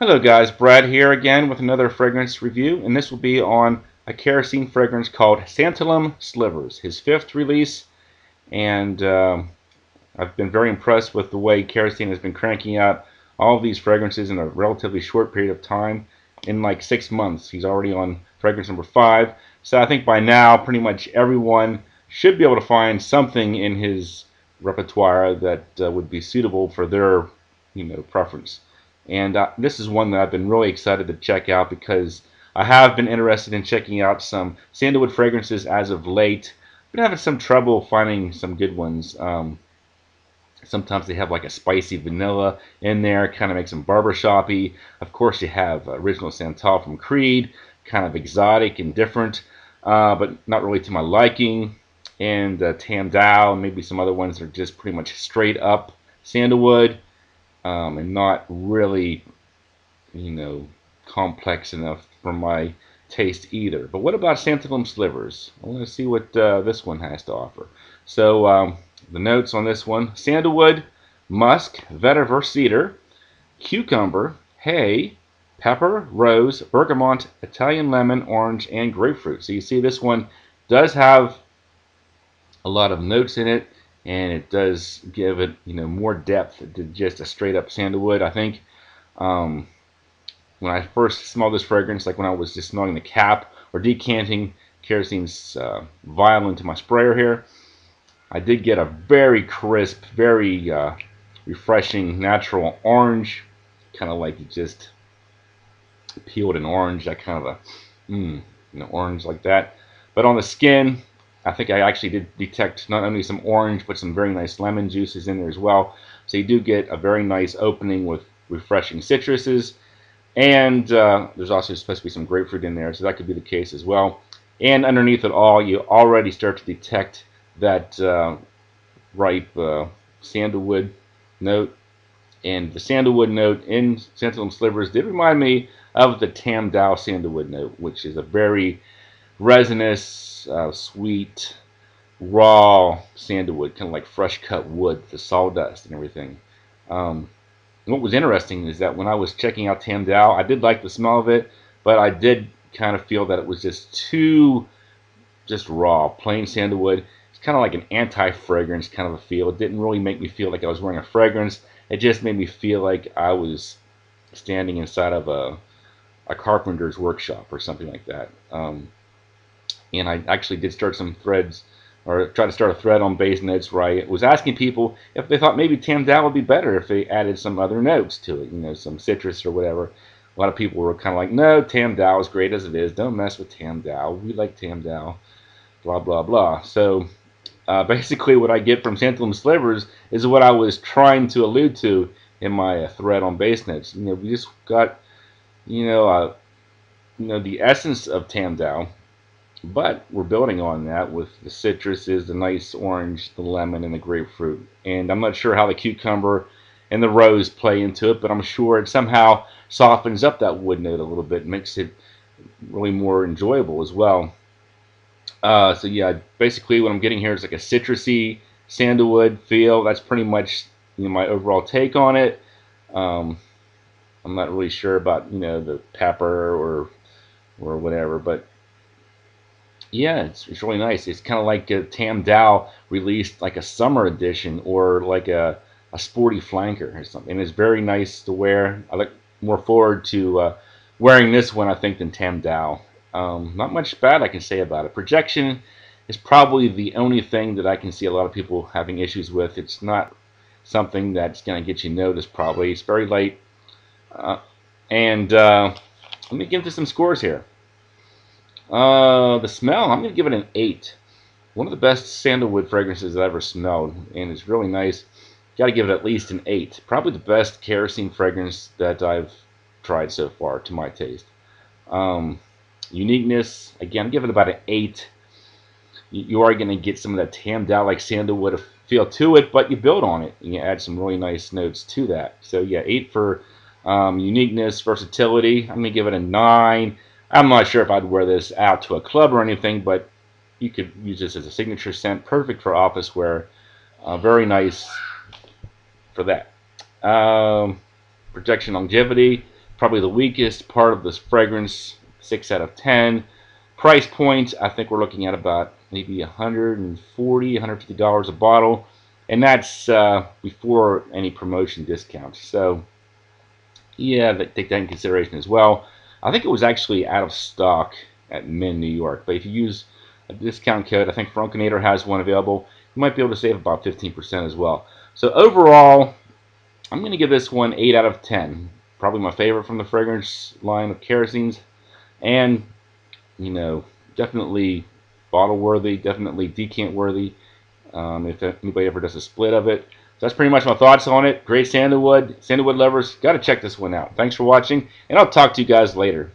Hello guys, Brad here again with another fragrance review, and this will be on a kerosene fragrance called Santalum Slivers, his fifth release, and I've been very impressed with the way Kerosene has been cranking out all of these fragrances in a relatively short period of time. In like 6 months, he's already on fragrance number 5, so I think by now pretty much everyone should be able to find something in his repertoire that would be suitable for their, preference. And this is one that I've been really excited to check out because I have been interested in checking out some sandalwood fragrances as of late. Been having some trouble finding some good ones. Sometimes they have like a spicy vanilla in there, kind of makes them barbershoppy. Of course, you have original Santal from Creed, kind of exotic and different, but not really to my liking. And Tam Dao, and maybe some other ones that are just pretty much straight up sandalwood. And not really, complex enough for my taste either. But what about Santalum Slivers? I want to see what this one has to offer. So the notes on this one: sandalwood, musk, vetiver, cedar, cucumber, hay, pepper, rose, bergamot, Italian lemon, orange, and grapefruit. So you see this one does have a lot of notes in it, and it does give it more depth to just a straight up sandalwood. I think when I first smelled this fragrance, like when I was just smelling the cap or decanting Kerosene's vial into my sprayer here, I did get a very crisp, very refreshing natural orange, kind of like you just peeled an orange, that kind of a orange like that. But on the skin, I think I actually did detect not only some orange, but some very nice lemon juices in there as well. So you do get a very nice opening with refreshing citruses. And there's also supposed to be some grapefruit in there, so that could be the case as well. And underneath it all, you already start to detect that ripe sandalwood note. And the sandalwood note in Santalum Slivers did remind me of the Tam Dao sandalwood note, which is a very resinous, sweet, raw sandalwood, kind of like fresh cut wood, the sawdust and everything. What was interesting is that when I was checking out Tam Dao, I did like the smell of it, but I did kind of feel that it was just too raw, plain sandalwood. It's kind of like an anti-fragrance kind of a feel. It didn't really make me feel like I was wearing a fragrance. It just made me feel like I was standing inside of a carpenter's workshop or something like that. And I actually did start some threads, or try to start a thread on base notes where I was asking people if they thought maybe Tam Dao would be better if they added some other notes to it, some citrus or whatever. A lot of people were kind of like, no, Tam Dao is great as it is. Don't mess with Tam Dao. We like Tam Dao. Blah, blah, blah. So basically what I get from Santalum Slivers is what I was trying to allude to in my thread on base notes. We just got, the essence of Tam Dao, but we're building on that with the citruses, the nice orange, the lemon, and the grapefruit. And I'm not sure how the cucumber and the rose play into it, but I'm sure it somehow softens up that wood note a little bit, makes it really more enjoyable as well. So yeah, basically what I'm getting here is like a citrusy sandalwood feel. That's pretty much my overall take on it. I'm not really sure about the pepper or whatever, but yeah, it's really nice. It's kind of like a Tam Dao released like a summer edition or like a sporty flanker or something. And it's very nice to wear. I look more forward to wearing this one, I think, than Tam Dao. Not much bad I can say about it. Projection is probably the only thing that I can see a lot of people having issues with. It's not something that's going to get you noticed probably. It's very light. And let me give this some scores here. The smell, I'm going to give it an 8. One of the best sandalwood fragrances I've ever smelled, and it's really nice. Got to give it at least an 8. Probably the best kerosene fragrance that I've tried so far, to my taste. Uniqueness, again, give it about an 8. You are going to get some of that Tam Dao like sandalwood feel to it, but you build on it. And you add some really nice notes to that. So yeah, 8 for uniqueness, versatility. I'm going to give it a 9. I'm not sure if I'd wear this out to a club or anything, but you could use this as a signature scent. Perfect for office wear. Very nice for that. Projection longevity. Probably the weakest part of this fragrance, 6 out of 10. Price point, I think we're looking at about maybe $140, $150 a bottle, and that's before any promotion discounts. So yeah, take that in consideration as well. I think it was actually out of stock at Min, New York, but if you use a discount code, I think Frunkinator has one available, you might be able to save about 15% as well. So overall, I'm going to give this one 8 out of 10. Probably my favorite from the fragrance line of kerosenes, and you know, definitely bottle worthy, definitely decant worthy. If anybody ever does a split of it. So that's pretty much my thoughts on it. Great sandalwood. Sandalwood lovers, got to check this one out. Thanks for watching, and I'll talk to you guys later.